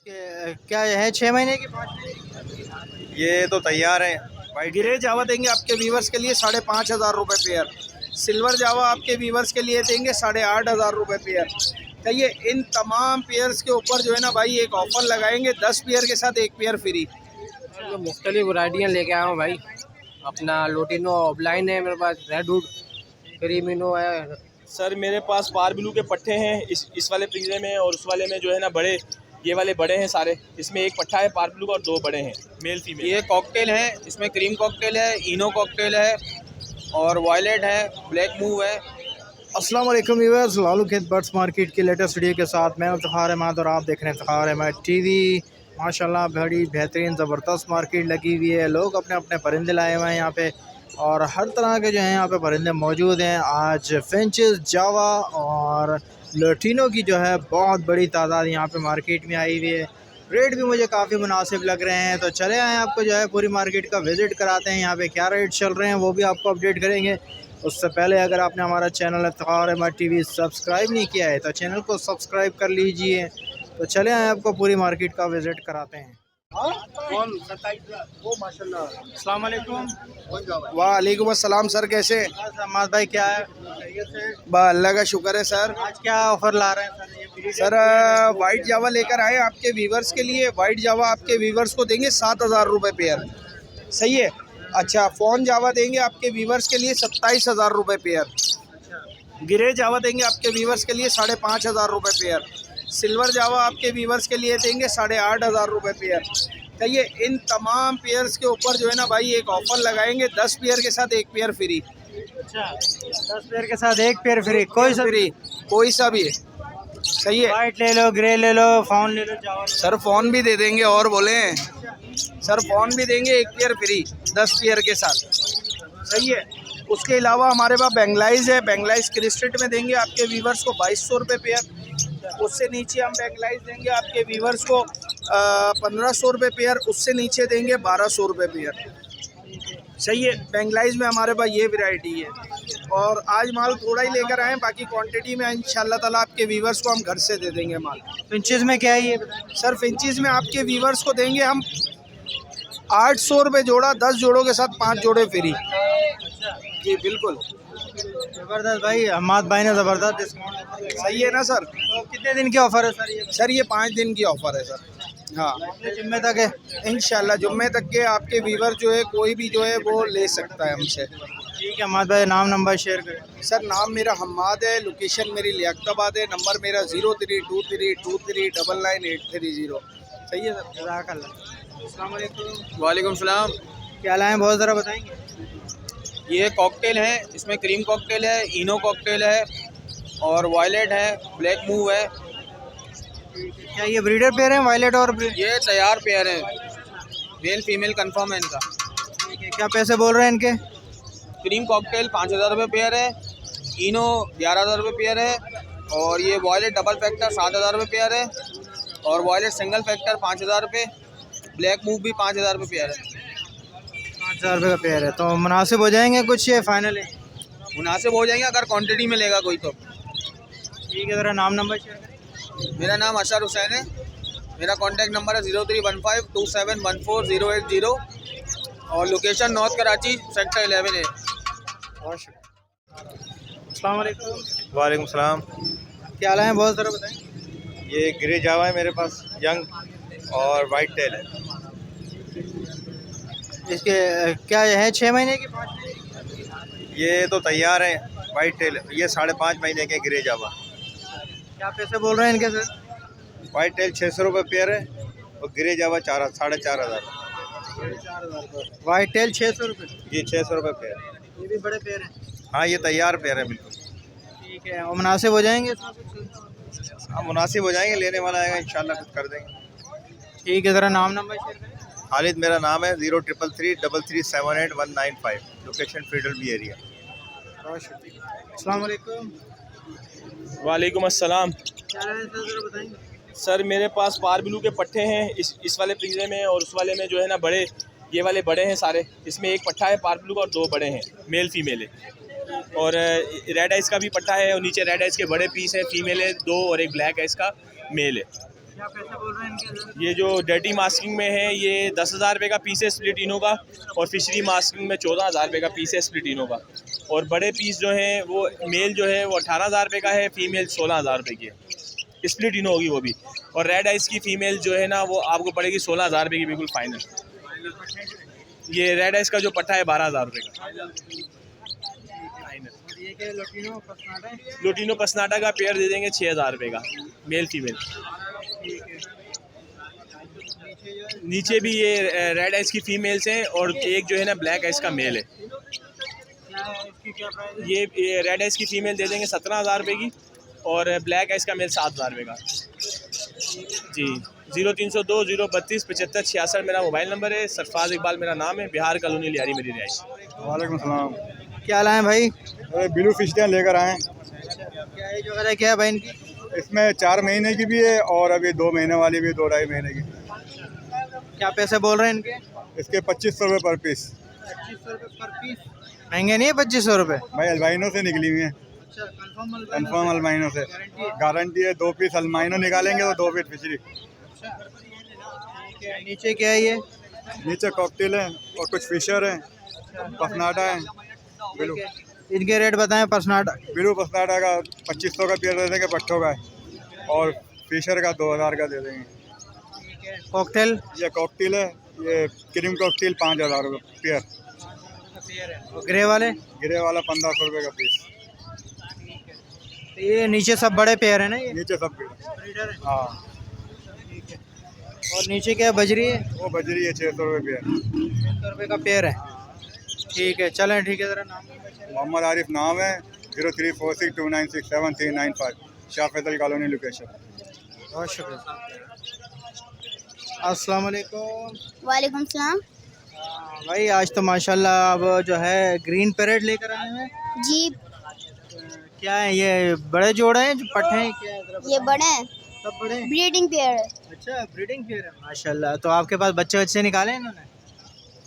इसके क्या है 6 महीने की 5 महीने की? ये तो तैयार है। वाइट ग्रे जावा देंगे आपके व्यूवर्स के लिए 5,500 रुपये पेयर। सिल्वर जावा आपके व्यूवर्स के लिए देंगे 8,500 रुपये पेयर। चाहिए इन तमाम पेयर्स के ऊपर जो है ना भाई एक ऑफर लगाएंगे, 10 पेयर के साथ एक पेयर फ्री। जो मुख्तलिफ वैरायटियाँ लेके आया हूँ भाई। अपना लोटिनो ऑफलाइन है मेरे पास, रेडवुड क्रीमिनो है। सर मेरे पास पार ब्लू के पट्टे हैं इस वाले पिंजरे में, और उस वाले में जो है ना बड़े, ये वाले बड़े हैं सारे। इसमें एक पट्टा है पार ब्लू का और 2 बड़े हैं मेल फीमेल। ये कॉकटेल है, इसमें क्रीम कॉकटेल है, इनो कॉकटेल है और वायलेट है, ब्लैक मूव है। अस्सलाम वालेकुम व्यूअर्स, लालू खेत बर्ड्स मार्केट की लेटेस्ट वीडियो के साथ मैं इफ्तिखार अहमद और आप देख रहे हैं इफ्तिखार अहमद टीवी। माशाल्लाह बड़ी बेहतरीन ज़बरदस्त मार्केट लगी हुई है। लोग अपने अपने परिंदे लाए हुए हैं यहाँ पे और हर तरह के जो हैं यहाँ पे परिंदे मौजूद हैं। आज फिंचेस, जावा और लोटिनो की जो है बहुत बड़ी तादाद यहाँ पे मार्केट में आई हुई है। रेट भी मुझे काफ़ी मुनासिब लग रहे हैं, तो चले आए आपको जो है पूरी मार्केट का विज़िट कराते हैं। यहाँ पे क्या रेट चल रहे हैं वो भी आपको अपडेट करेंगे। उससे पहले अगर आपने हमारा channel Iftikhar Ahmed TV subscribe नहीं किया है तो चैनल को सब्सक्राइब कर लीजिए। तो चले आए आपको पूरी मार्केट का विज़िट कराते हैं। अस्सलाम वालेकुम। वालेकुम अस्सलाम सर, कैसे? अहमद भाई क्या है? अल्लाह का शुक्र है सर। आज क्या ऑफर ला रहे हैं सर वाइट जावा लेकर आए आपके व्यूवर्स के लिए। वाइट जावा आपके व्यूवर्स को देंगे 7,000 रुपये पेयर। सही है। अच्छा, फ़ोन जावा देंगे आपके व्यूवर्स के लिए 27,000 रुपये पेयर। ग्रे जावा देंगे आपके व्यूवर्स के लिए 5,500 रुपये पेयर। सिल्वर जावा आपके व्यूवर्स के लिए देंगे 8,500 रुपये पेयर। चाहिए इन तमाम पेयर्स के ऊपर जो है ना भाई एक ऑफ़र लगाएंगे, 10 पेयर के साथ एक पेयर फ्री। अच्छा, 10 पेयर के साथ एक पेयर फ्री, कोई सा फ्री, कोई सा भी। सही है। वाइट ले लो, ग्रे ले लो, फाउन ले लो, जावा ले लो। सर फ़ोन भी दे देंगे और बोले सर फ़ोन भी देंगे एक पेयर फ्री 10 पेयर के साथ। सही है। उसके अलावा हमारे पास बेंगलाइज है। बेंगलाइज क्रिस्टेट में देंगे आपके व्यूवर्स को 2,200 रुपये पेयर। उससे नीचे हम बेंगलाइज देंगे आपके व्यूवर्स को 1,500 रुपये पेयर। उससे नीचे देंगे 1,200 रुपये पेयर। सही है। बेंगलाइज में हमारे पास ये वैरायटी है और आज माल थोड़ा ही लेकर आए, बाकी क्वांटिटी में इंशाल्लाह ताला आपके व्यूवर्स को हम घर से दे देंगे माल। फिंचेस में क्या है ये? सर फिंचीज़ में आपके व्यूवर्स को देंगे हम 800 रुपये जोड़ा, 10 जोड़ों के साथ 5 जोड़े फ्री। जी बिल्कुल। ज़बरदस्त भाई, अहमद भाई ने ज़बरदस्त डिस्काउंट। सही है ना सर? तो कितने दिन की ऑफ़र है सर ये? सर ये 5 दिन की ऑफ़र है सर। हाँ, जुम्मे तक है इंशाल्लाह जुम्मे तक के आपके व्यूवर जो है कोई भी जो है वो ले सकता है हमसे। ठीक है अहमद भाई, नाम नंबर शेयर करें। सर नाम मेरा हम्माद है, लोकेशन मेरी लियाकताबाद है, नंबर मेरा 0323239830। सही है सर? जज़ाकल्लाह। अस्सलाम वालेकुम। वालेकुम सलाम। क्या लाए हैं, बहुत ज़रा बताएंगे? ये कॉकटेल है, इसमें क्रीम कॉकटेल है, इनो कॉकटेल है और वायलेट है, ब्लैक मूव है। क्या ये ब्रीडर पेयर है, वायलेट और ये तैयार पेयर है, मेल फीमेल कंफर्म है इनका। ठीक है, क्या पैसे बोल रहे हैं इनके? क्रीम कॉकटेल 5,000 रुपये पेयर है, इनो 11,000 रुपये पेयर है और ये वायलेट डबल फैक्टर 7,000 रुपये पेयर है और वायलेट सिंगल फैक्टर 5,000 रुपये, ब्लैक मूव भी 5,000 रुपये पेयर है। 5,000 रुपये का पेयर है, तो मुनासिब हो जाएंगे कुछ ये फाइनल है? मुनासिब हो जाएंगे अगर क्वांटिटी में लेगा कोई तो। ठीक है, ज़रा नाम नंबर शेयर करें। मेरा नाम अशर हुसैन है, मेरा कॉन्टैक्ट नंबर है 0315271480 और लोकेशन नॉर्थ कराची सेक्टर 11 है। बहुत शुक्रिया। अस्सलाम वालेकुम। वालेकुम सलाम। क्या लाए हैं, बहुत ज़रा बताएंगे? ये ग्रे जावा है मेरे पास, यंग और वाइट टेल है। इसके क्या है 6 महीने की 5 महीने की? ये तो तैयार है। वाइट टेल ये 5.5 महीने के ग्रे जावा। क्या पैसे बोल रहे हैं इनके सर? वाइट टेल 600 रुपये पेयर है और ग्रे जावा 4,500। वाइट टेल 600 रुपये। ये 600 रुपये पेयर। ये भी बड़े पेयर हैं। हाँ ये तैयार पेयर है बिल्कुल। ठीक है, और मुनासिब हो जाएंगे इसमें कुछ? हाँ मुनासिब हो जाएंगे, लेने वाला आएगा इंशाल्लाह कुछ कर देंगे। ठीक है, ज़रा नाम नंबर शेयर करें। खालिद मेरा नाम है, 0333378195। Location federal B area. बहुत शुक्रिया। अस्सलाम वालेकुम। वालेकुम अस्सलाम। क्या लाए हैं सर, ज़रा बताएंगे? सर मेरे पास पार ब्लू के पट्टे हैं इस वाले पिंजरे में, और उस वाले में जो है ना बड़े, ये वाले बड़े हैं सारे। इसमें एक पट्टा है पार ब्लू का और 2 बड़े हैं, मेल फीमेल है। और रेड आइस का भी पट्टा है और नीचे रेड आइस के बड़े पीस है, फीमेल है 2 और एक ब्लैक है इसका मेल है। क्या पैसे बोल रहे हैं इनके? ये जो डर्टी मास्किंग में है ये 10,000 रुपये का पीस है स्प्लिट इनो का, और फिशरी मास्किंग में 14,000 रुपये का पीस है स्प्लिट इनो का। और बड़े पीस जो हैं वो मेल जो है वो 18,000 रुपये का है, फीमेल 16,000 रुपये की है, स्प्लिट इनो होगी वो भी। और रेड आइस की फ़ीमेल जो है ना वो आपको पड़ेगी 16,000 रुपये की बिल्कुल फाइनल। ये रेड आइस का जो पट्टा है 12,000 रुपये का। ये क्या लोटिनो पसनाटा है? लोटिनो पसनाटा का पेयर दे देंगे 6,000 रुपये का, मेल फीमेल। नीचे भी ये रेड आइस की फीमेल्स हैं, और एक जो है ना ब्लैक आइस का मेल है। इसकी क्या प्राइस? ये रेड आइस की फ़ीमेल दे देंगे 17,000 रुपये की, और ब्लैक आइस का मेल 7,000 रुपये का जी। 0302 032 75 66 मेरा मोबाइल नंबर है। सरफराज इकबाल मेरा नाम है, बिहार कॉलोनी लियारी मेरी रिहाइश। वालेकुम सलाम। क्या लाए भाई? अरे ब्लू फिश टैन लेकर आए हैं। क्या एज वगैरह क्या है भाई इनकी? इसमें 4 महीने की भी है और अभी 2 महीने वाली भी, 2 ढाई महीने की। क्या पैसे बोल रहे हैं इनके? इसके 2500 रुपये पर पीस। 2500 रुपये पर पीस? महंगे नहीं है 2500 रुपये? भाई अल्बाइनो से निकली हुई है, अच्छा, कन्फर्म अल्बाइनो से गारंटी है। 2 पीस अल्बाइनो निकालेंगे तो 2 पीस फिशरी। नीचे क्या है ये? नीचे कॉकटेल है और कुछ फिशर है, पसनाटा है। ब्लू इनके रेट बताएं। पसनाटा ब्लू पसनाटा का 2500 का पेयर दे देंगे, पट्टों का है, और फिशर का 2000 का दे देंगे। कॉकटेल? ये कॉकटेल है, ये क्रीम कॉकटेल 5,000 रुपये पेयर। ग्रे वाले? गिरे वाला 1500 रुपये का पीस। ये नीचे सब बड़े पेयर है ना ये? नीचे सब ब्रीडर है। हाँ। और नीचे क्या बजरी है? वो बजरी है 600 रुपये पेयर। 600 रुपये का पेयर है। ठीक है, चलें। ठीक है, ज़रा नाम? मोहम्मद आरिफ नाम है। 0346296739 शाह फैसल कॉलोनी लोकेशन। बहुत शुक्रिया। अस्सलाम वालेकुम। वालेकुम सलाम। भाई आज तो माशाल्लाह अब जो है ग्रीन पैरेट लेकर आए हैं। जी क्या है ये? बड़े जोड़े हैं जो पट्टे हैं? क्या है ज़रा ये बड़े हैं, सब बड़े हैं? ब्रीडिंग पेयर है। अच्छा, ब्रीडिंग पेयर है माशाल्लाह। तो आपके पास बच्चे बच्चे निकाले हैं इन्होंने?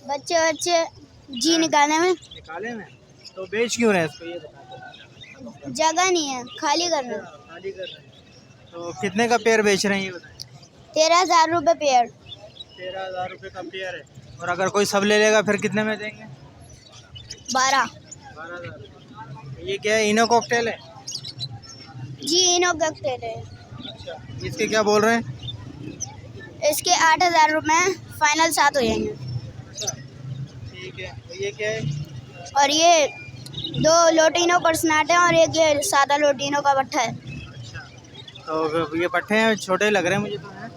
बच्चे जी निकालने में निकाले हैं। तो बेच क्यों रहे हैं इसको, ये बताओ। जगह नहीं है, खाली करना है। खाली कर रहे हैं। तो कितने का पेयर बेच रहे हैं ये बताएं? 13,000 रुपये पेयर। 13,000 रुपये का पेयर है। और अगर कोई सब ले लेगा फिर कितने में देंगे? 12। 12,000। ये क्या है? इनो कॉकटेल है? जी इनो कॉकटेल है। इसके क्या बोल रहे हैं? इसके 8,000 रुपये फाइनल 7 हो जाएंगे। ठीक है। तो ये क्या है? और ये 2 लोटिनो पर्सनाटे और एक ये सादा लोटिनो का पट्ठा है। तो ये पट्टे हैं, छोटे लग रहे हैं मुझे तो हैं।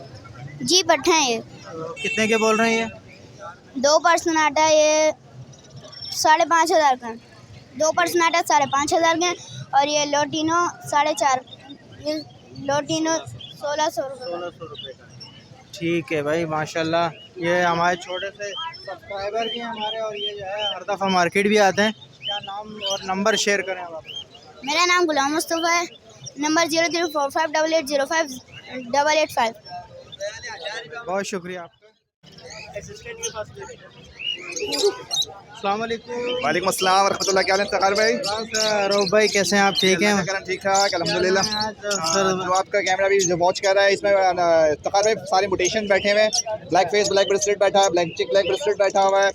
जी पट्ठे हैं ये। तो कितने के बोल रहे हैं ये? 2 पर्सनाटा ये 5,500 का है। 2 पर्सनाटा 5,500 के हैं, और ये लोटिनो 4,500। ये लोटिनो 1,600 रुपये। 1,600 रुपये का। ठीक है भाई माशाल्लाह। ये हमारे छोटे से सब्सक्राइबर भी हैं हमारे, और ये जो है हर दफ़ा मार्केट भी आते हैं। क्या नाम और नंबर शेयर करें आप? मेरा नाम गुलाम मुस्तफ़ा है। नंबर 0345880885। बहुत शुक्रिया आपका। अस्सलाम वालेकुम। वालेकुम अस्सलाम रहमतुल्लाह। क्या हाल है तकार भाई? रऊफ भाई कैसे हैं आप? ठीक हैं? ठीक ठाक अल्हम्दुलिल्लाह। सर जो आपका कैमरा भी जो वॉच कर रहा है इसमें तकार भाई सारे मुटेशन बैठे हुए हैं। ब्लैक फेस ब्लैक ब्रेसलेट बैठा है, ब्लैक चिक ब्लैक ब्रेसलेट बैठा हुआ है,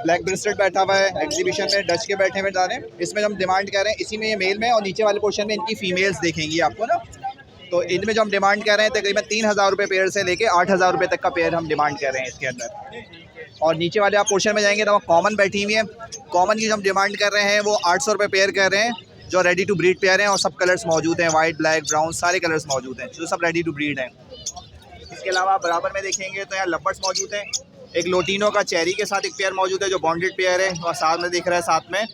ब्लैक ब्रेसलेट बैठा हुआ है। एग्जीबिशन में डच के बैठे हुए जाने, इसमें हम डिमांड कर रहे हैं इसी में ये मेल में, और नीचे वाले पोर्शन में इनकी फीमेल्स देखेंगी आपको ना। तो इनमें जो हम डिमांड कर रहे हैं तकरीबन 3,000 रुपये पेयर से लेके 8,000 रुपये तक का पेयर हम डिमांड कर रहे हैं इसके अंदर। और नीचे वाले आप पोर्शन में जाएंगे तो वहाँ कॉमन बैठी हुई है। कॉमन की जो हम डिमांड कर रहे हैं वो 800 रुपये पेयर कर रहे हैं, जो रेडी टू ब्रीड पेयर हैं, और सब कलर्स मौजूद हैं, वाइट ब्लैक ब्राउन सारे कलर्स मौजूद हैं, जो सब रेडी टू ब्रीड हैं। इसके अलावा बराबर में देखेंगे तो यहाँ लवर्स मौजूद हैं। एक लोटिनो का चेरी के साथ एक पेयर मौजूद है जो बॉन्डेड पेयर है, और साथ में दिख रहा है साथ में,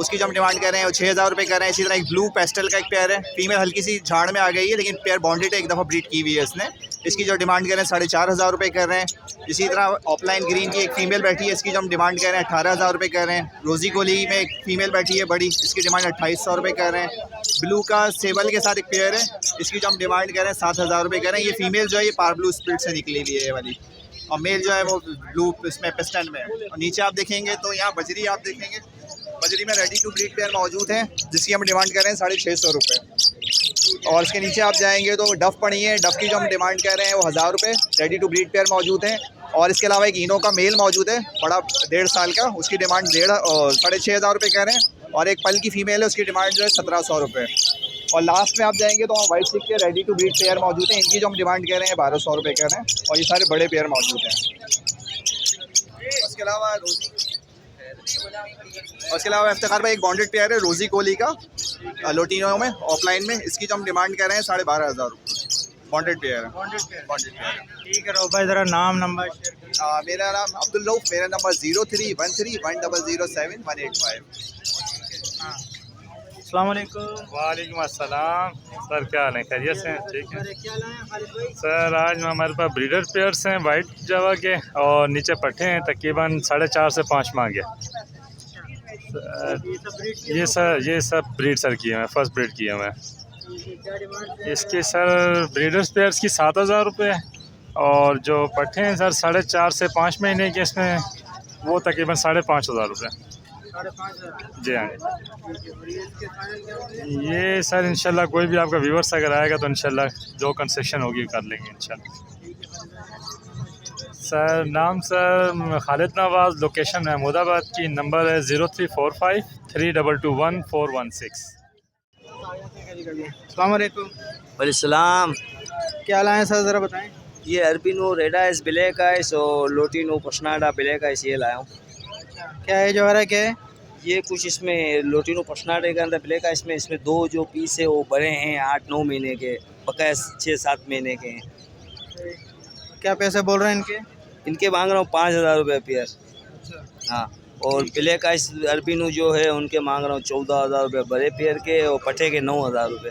उसकी जो हम डिमांड कर रहे हैं वो 6,000 रुपये कर रहे हैं। इसी तरह एक ब्लू पेस्टल का एक पेयर है, फीमेल हल्की सी झाड़ में आ गई है लेकिन पेयर बॉन्डेड है, एक दफ़ा ब्रीड की हुई है इसने। इसकी जो डिमांड कर रहे हैं 4,500 रुपये कर रहे हैं। इसी तरह ऑफलाइन ग्रीन की एक फ़ीमेल बैठी है, इसकी जो हम डिमांड कर रहे हैं 18,000 रुपये कर रहे हैं। रोज़ी कोली में एक फ़ीमेल बैठी है बड़ी, इसकी डिमांड 2,800 रुपये कर रहे हैं। ब्लू का सेबल के साथ एक पेयर है, इसकी जो हम डिमांड कर रहे हैं 7,000 रुपये कर रहे हैं। ये फीमेल जो है ये पार ब्लू स्प्लिट से निकली हुई है ये वाली, और मेल जो है वो ब्लू इसमें पिस्टन में है। और नीचे आप देखेंगे तो यहाँ बजरी आप देखेंगे, बजरी में रेडी टू ब्रीड पेयर मौजूद है जिसकी हम डिमांड कर रहे हैं 650 रुपये। और इसके नीचे आप जाएंगे तो डफ पड़ी है। डफ की जो हम डिमांड कह रहे हैं वो 1000 रुपये। रेडी टू ब्रीड पेयर मौजूद हैं। और इसके अलावा एक इनो का मेल मौजूद है, बड़ा 1.5 साल का, उसकी डिमांड 6,500 रुपये कह रहे हैं। और एक पल की फ़ीमेल है, उसकी डिमांड जो है 1700 रुपये। और लास्ट में आप जाएंगे तो वाइट सिक के रेडी टू ब्रीड पेयर मौजूद हैं। इनकी जो हम डिमांड कह रहे हैं 1200 रुपये कह रहे हैं। और ये सारे बड़े पेयर मौजूद हैं। उसके अलावा इफ्तिखार भाई एक बॉन्डेड पेयर है रोजी कोहली का, लोटिनो में ऑफलाइन में। इसकी जो हम डिमांड कर रहे हैं 12,500 रुपये। बॉन्डेड पेयर है। Bonded pair. ठीक है भाई, ज़रा नाम नंबर शेयर करें। मेरा नाम अब्दुल रऊफ, मेरा नंबर 0313100185। अस्सलाम वालेकुम। वालेकुम अस्सलाम सर, क्या हाल है? खैरियत से हैं? ठीक है क्या लाए हैं खालिद भाई? सर, आज हमारे पास ब्रीडर पेयर्स हैं वाइट जावा के, और नीचे पट्टे हैं तकरीबन 4.5 से 5 माह के। ये सब ब्रीड सर किए हैं, फर्स्ट ब्रीड किए हैं। इसके सर ब्रीडर्स पेयर्स की 7,000 रुपये, और जो पट्टे हैं सर 4.5 से 5 महीने के, इसमें वो तकरीबन 5,500 रुपये। जी हाँ। ये सर इंशाल्लाह कोई भी आपका व्यूवर्स अगर आएगा तो इंशाल्लाह जो कंसेशन होगी कर लेंगे इंशाल्लाह। सर नाम सर खालिद नवाज़, लोकेशन महमूदाबाद की, नंबर है 03453221 अस्सलाम वालेकुम। वालेकुम। क्या लाए हैं सर, ज़रा बताएं। ये अरबिनो रेड आइस, ब्लैक आइस और लोटिनो पशनाडा ब्लैक आइस ये लाया हूँ। क्या एज वगैरह क्या है? ये कुछ इसमें लोटिनो पशनाडे के अंदर ब्लैक आइस में इसमें 2 जो पीस है वो बड़े हैं, 8-9 महीने के, बकाया 6-7 महीने के हैं। क्या पैसे बोल रहे हैं इनके? इनके मांग रहा हूँ 5,000 रुपये पेयर। हाँ, और ब्लैक आइस अरबिनो जो है उनके मांग रहा हूँ 14,000 रुपये बड़े पेयर के, और पट्टे के 9,000 रुपये।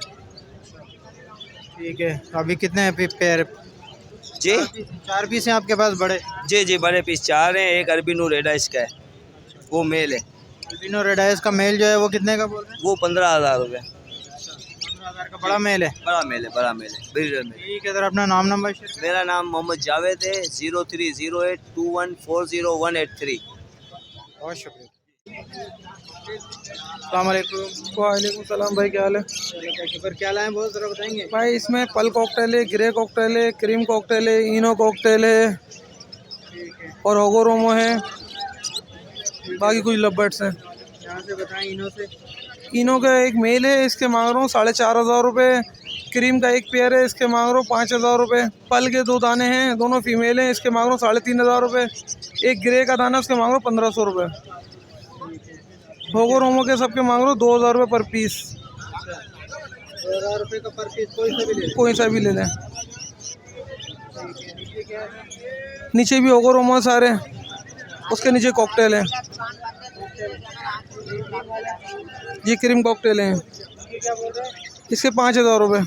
ठीक है, अभी कितने हैं पेयर? जी 4 पीस हैं आपके पास बड़े? जी बड़े पीस 4 हैं। एक अरबिनो रेड आइस का है, वो मेल है। अल्बिनो रेड आइस का मेल जो है वो कितने का बोल रहे हैं? वो 15,000 रुपये। 15,000 का बड़ा मेल है? बड़ा मेल है ब्रीडर में। ठीक है, सर अपना नाम नंबर शेयर करें। मेरा नाम मोहम्मद जावेद है, 030821400183। बहुत शुक्रिया। अस्सलाम वालेकुम। वालेकुम सलाम भाई, क्या हाल है? शुक्र। क्या लाए हैं बहुत ज़रा बताएंगे? भाई इसमें पल कॉकटेल है, ग्रे कॉकटेल है, क्रीम कॉकटेल है, इनो कॉकटेल है और होगो रोमो है, बाकी कुछ लबर्ड्स हैं। यहाँ से बताएं। इनो से इनो का एक मेल है, इसके मांग रहा हूँ 4,500 रुपये। क्रीम का एक पेयर है, इसके मांग रहा हूँ 5,000 रुपये। पल के 2 दाने हैं, दोनों फीमेल हैं, इसके मांग रहा हूँ 3,500 रुपये। एक ग्रे का दाना, उसके मांग रहा हूँ 1,500 रुपये। होगो रोमो के सबके मांग रहा हूँ 2,000 रुपये पर पीस। 2,000 रुपये का पर पीस कोई सा भी ले लें। नीचे भी होगो रोमो है सारे, उसके नीचे कॉकटेल है। ये क्रीम कॉकटेल हैं, इसके 5,000 रुपये।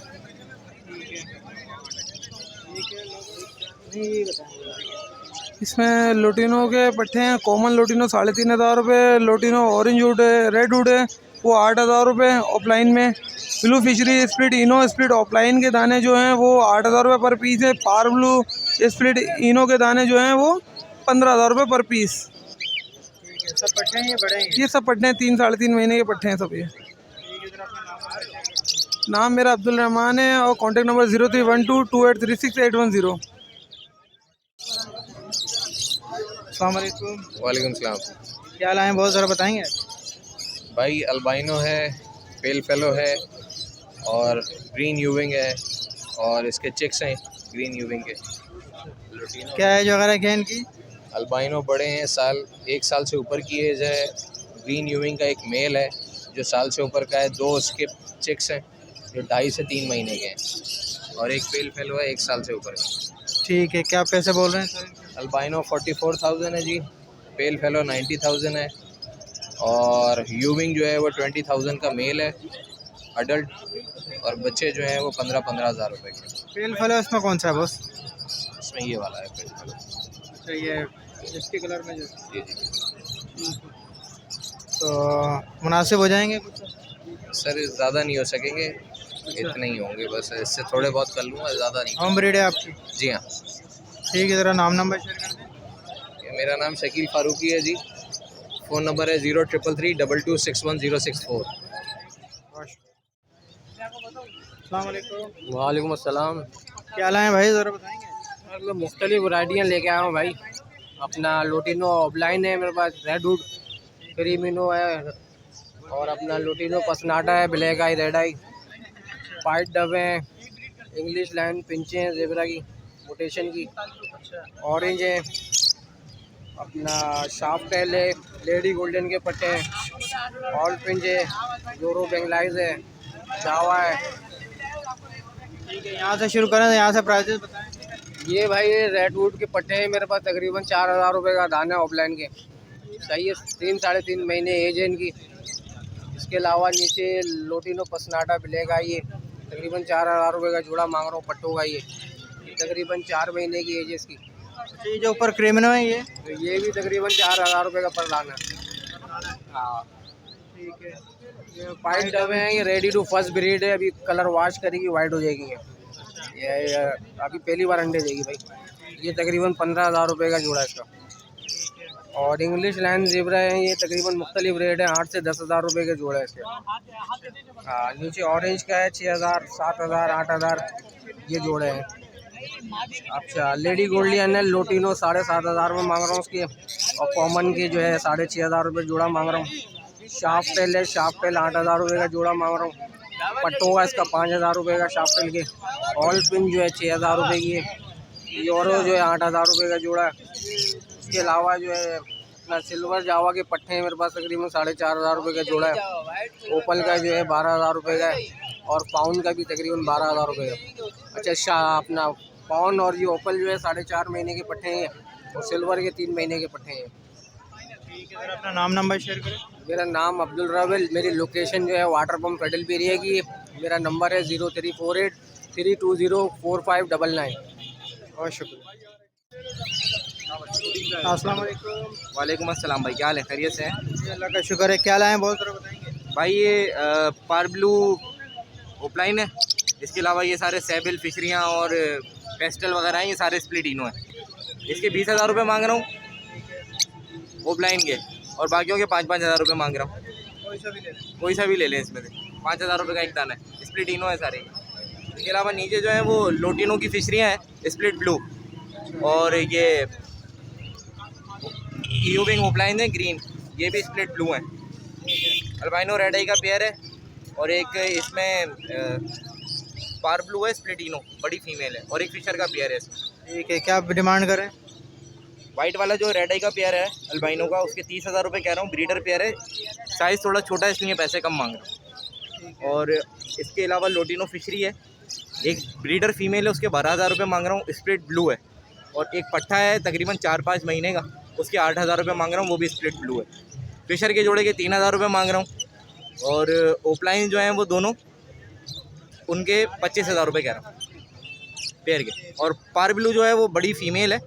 इसमें लोटिनो के पट्टे हैं, कॉमन लोटिनो 3,500 रुपये, लोटिनो ऑरेंज वुड है, रेड वुड है, वो 8,000 रुपये ऑफलाइन में। ब्लू फिशरी स्प्लिट इनो स्प्लिट ऑफलाइन के दाने जो हैं वो 8,000 रुपये पर पीस है। पार ब्लू स्प्लिट इनो के दाने जो हैं वो 15,000 रुपये पर पीस। सब पट्टे हैं, ये बड़े हैं? ये सब पट्टे हैं, 3-3.5 महीने के पट्टे हैं सब ये। नाम मेरा अब्दुल रहमान है और कॉन्टैक्ट नंबर 03122836 अस्सलाम वालेकुम। वालेकुम सलाम। क्या लाए हैं बहुत ज़रा बताएंगे? भाई अल्बाइनो है, पेल फेलो है और ग्रीन यूविंग है, और इसके चिक्स हैं ग्रीन यूविंग के। क्या एज वगैरह क्या है इनकी? अल्बाइनो बड़े हैं, 1 साल से ऊपर की एज है। ग्रीन यूविंग का एक मेल है जो 1 साल से ऊपर का है। 2 उसके चिक्स हैं जो 2.5 से 3 महीने के हैं, और एक पेल फेलो है 1 साल से ऊपर का। ठीक है, क्या पैसे बोल रहे हैं सर? अल्बाइनो 44,000 है जी, पेल फेलो 90,000 है, और यूविंग जो है वो 20,000 का मेल है अडल्ट, और बच्चे जो हैं वो 15,000 रुपये के। पेल फेलो इसमें कौन सा है बॉस? इसमें ये वाला है पेल फेलो। अच्छा, ये इसके कलर में जो जी जी। तो मुनासिब हो जाएंगे कुछ? सर ज़्यादा नहीं हो सकेंगे, इतने ही होंगे बस, इससे थोड़े बहुत कर लूँगा, ज़्यादा नहीं। होम ब्रीड है आपकी? जी हाँ। ठीक है, ज़रा नाम नंबर शेयर कर दें। मेरा नाम शकील फारूकी है जी, फ़ोन नंबर है 03332261 064। अस्सलाम वालेकुम। वालेकुम अस्सलाम। क्या लाए हैं भाई, ज़रा बताएंगे? मतलब मुख्तलिफ वैराइटियाँ लेके आया हूँ भाई। अपना लोटिनो ऑफलाइन है मेरे पास, रेडवुड क्रीमिनो है, और अपना लोटिनो पसनाटा है, ब्लैक आई, रेड आई, वाइट डब है, इंग्लिश लाइन पिंचे हैं ज़ेबरा की, मोटेशन की, ऑरेंज है, अपना शार्प टेल है, लेडी गोल्डन के पट्टे हैं, ऑल पिंच है, जोरो बेंगलाइज है, जावा है। ठीक है, यहाँ से शुरू करें, यहाँ से प्राइसेस बताएं। ये भाई रेडवुड के पट्टे हैं मेरे पास, तकरीबन 4000 रुपये का दाना है ऑफलाइन के। सही है, 3-3.5 महीने एज है इनकी। इसके अलावा नीचे लोटिनो पसनाटा ब्लैक आई है, तकरीबन 4000 रुपये का जोड़ा मांग रहा हूँ पट्टों का। ये तकरीबन 4 महीने की एज है इसकी। ये जो ऊपर क्रीमिनो है ये, तो ये भी तकरीबन 4000 रुपये का पर दाना है। हाँ ठीक है। ये वाइट डबे हैं, ये रेडी टू फर्स्ट ब्रीड है, अभी कलर वॉश करेगी वाइट हो जाएगी ये अभी पहली बार अंडे देगी भाई। ये तकरीबन 15000 रुपये का जोड़ा है इसका। और इंग्लिश लाइन ज़ेबरा है, ये तकरीबन मुख्तलिफ रेट है, 8 से 10,000 रुपये के जोड़ा है इसके। हाँ, नीचे ऑरेंज का है 6000, 7000, 8000 ये जोड़े हैं। अच्छा, लेडी गोल्डियन है लोटिनो 7,500 में मांग रहा हूँ उसके, और कॉमन के जो है 6,500 रुपये जोड़ा मांग रहा हूँ। शार्प टेल है, शार्प टेल 8,000 रुपये का जोड़ा मांग रहा हूँ। पट्टों का इसका 5,000 रुपये का शार्प टेल के। ऑल पिन जो है 6,000 रुपये की है। यूरो जो है 8,000 रुपये का जोड़ा है। इसके अलावा जो है अपना सिल्वर जावा के पट्टे हैं मेरे पास, तकरीबन 4,500 रुपये का जोड़ा है। ओपल का जो है 12,000 रुपये का है, और पाउंड का भी तकरीबन 12,000 रुपये का। अच्छा, अपना पाउंड और ये ओपल जो है 4.5 महीने के पट्टे हैं, और सिल्वर के 3 महीने के पट्टे हैं। ठीक है, अपना नाम नंबर शेयर करें। मेरा नाम अब्दुल रवेल, मेरी लोकेशन जो है वाटर पम्प फेडल एरिया की है। मेरा नंबर है 0348 320 4599। बहुत शुक्रिया। अस्सलाम वालेकुम। वालेकुम अस्सलाम भाई, क्या हाल है, खैरियत से हैं? जी, अल्लाह का शुक्र है। क्या लाए हैं, बहुत ज़रा बताएंगे? भाई ये पार ब्लू ओपलाइन है, इसके अलावा ये सारे सेबिल फिशरियाँ और पेस्टल वगैरह हैं, ये सारे स्प्लिटिनो हैं। इसके 20,000 रुपये मांग रहा हूँ ओपलाइन के, और बाकियों के 5-5 हज़ार रुपये मांग रहा हूँ। कोई सा भी ले लें, इसमें से 5,000 रुपये का एक दाना है। स्प्लिटिनो है सारे। इसके अलावा नीचे जो है वो लोटिनो की फिशरियाँ हैं, स्प्लिट ब्लू, और ये यूविंग ओपलाइन है ग्रीन, ये भी स्प्लिट ब्लू है। अल्बाइनो रेड आई का पेयर है, और एक इसमें पार ब्लू है स्प्लिटिनो, बड़ी फीमेल है, और एक फिशर का पेयर है इसमें। ठीक है, क्या डिमांड करें? वाइट वाला जो रेड आई का पेयर है अल्बाइनो का, उसके 30,000 रुपये कह रहा हूँ। ब्रीडर पेयर है, साइज़ थोड़ा छोटा है इसलिए पैसे कम मांग रहा हूँ। और इसके अलावा लोटिनो फिशरी है, एक ब्रीडर फीमेल है, उसके 12,000 रुपये मांग रहा हूँ, स्प्लिट ब्लू है। और एक पट्ठा है तकरीबन 4-5 महीने का, उसके 8,000 रुपये मांग रहा हूँ, वो भी स्प्लिट ब्लू है। फिशर के जोड़े के 3,000 रुपये मांग रहा हूँ। और ओपलाइन जो हैं वो दोनों, उनके 25,000 रुपये कह रहा हूँ पेयर के। और पार ब्लू जो है वो बड़ी फीमेल है,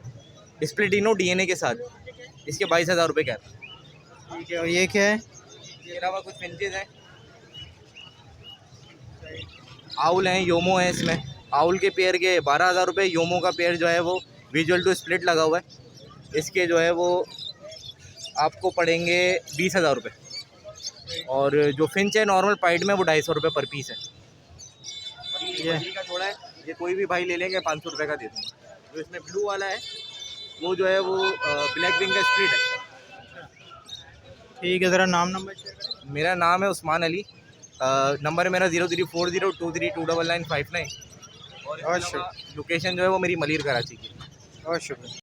स्प्लिटिनो DNA के साथ, इसके 22,000 रुपये कह रहा हूँ। ठीक है, और ये क्या है? इसके अलावा कुछ फिंचेज हैं, आउल हैं, योमो है इसमें। आउल के पेयर के 12,000 रुपये, योमो का पेयर जो है वो विजुअल टू स्प्लिट लगा हुआ है, इसके जो है वो आपको पड़ेंगे 20,000 रुपये। और जो फिंच है नॉर्मल पाइड में, वो 250 रुपये पर पीस है। ये का जोड़ा है, ये कोई भी भाई ले लेंगे 500 रुपये का दे दूँगा। जो इसमें ब्लू वाला है वो जो है वो ब्लैक विंग का स्प्लिट है। ठीक है, ज़रा नाम नंबर शेयर करें। मेरा नाम है उस्मान अली, नंबर है मेरा 034023299959। और लोकेशन जो है वो मेरी मलिर कराची की। बहुत शुक्रिया।